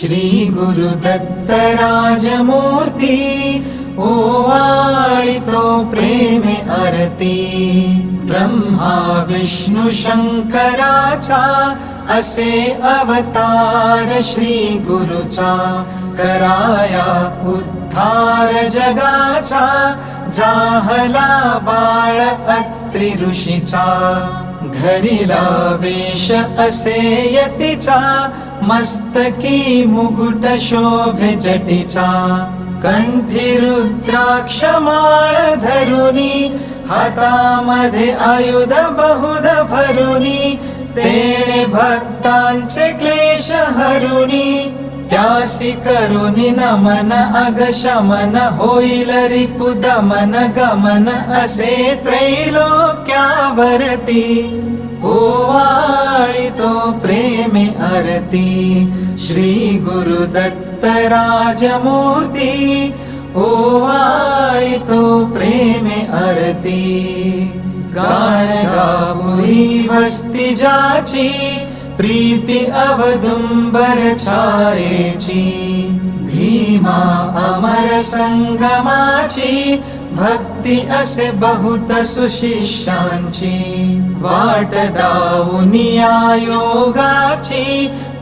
श्री गुरुदत्त राजमूर्ती ओवाळितो प्रेमे आरती। ब्रह्मा विष्णु शंकराचा असे अवतार श्री गुरुचा। कराया उद्धार जगाचा जाहला बाळ अत्रि ऋषीचा। घरीला वेश असे यतीचा मस्तकी मुकुट शोभे जटीचा। कंठी रुद्राक्ष माळ धरुनी हातामध्ये आयुध बहुध भरुनी। तेणे भक्तांचे क्लेश हरुनी त्यासी करुनी नमन अगशमन। होईल रिपुदमन गमन असे त्रैलोक्यावरती। ओवाळितो प्रेमे आरती श्री गुरुदत्त राजमूर्ती। ओवाळितो प्रेमे आरती। गाणगापुरी वस्ती जाची प्रीती अवदुंबर छायेची। भीमा अमर संगमाची भक्ती असे बहुत सुशिष्यांची। वाट दावुनिया योगाची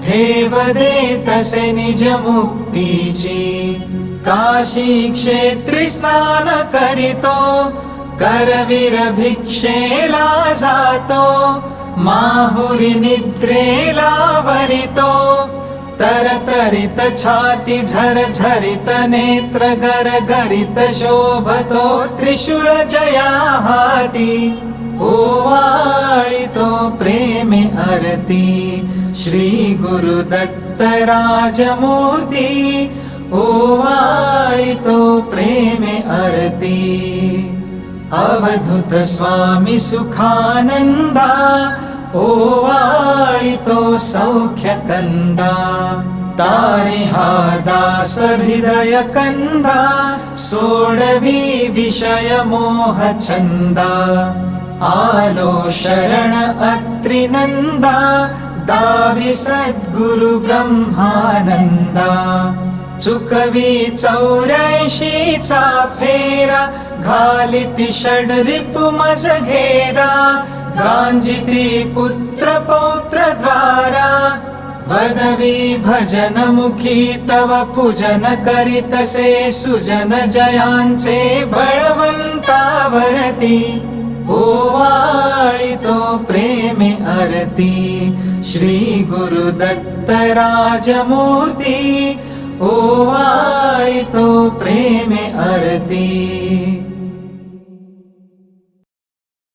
ठेव देत असे निज मुक्तीची। काशी क्षेत्री स्नान करीतो करवीर भिक्षेला जातो। माहुरी निद्रेला वरितो तरतरित छाती झरझरित नेत्र गरगरित शोभतो त्रिशूळ जया हाती। ओवाळितो प्रेमे आरती श्री गुरुदत्त राजमूर्ती। ओवाळितो प्रेमे आरती। अवधूत स्वामी सुखानंदा ओवाळितो सौख्य कंदा। तारी हा दास हृदय कंदा सोडवी विषय मोह छंदा। आलो शरण अत्रि नंदा दावी सद्गुरु ब्रह्मानंदा। चुकवी 84चा फेरा घालिती षड्रिपु मज घेरा। गांजिती पुत्र पौत्र द्वारा वदवी भजन मुखी तव पूजन करीतसे सुजन जयांचे बळवंतावरती। ओवाळितो प्रेमे आरती श्री गुरुदत्त राजमूर्ती। ओवाळितो प्रेमे आरती।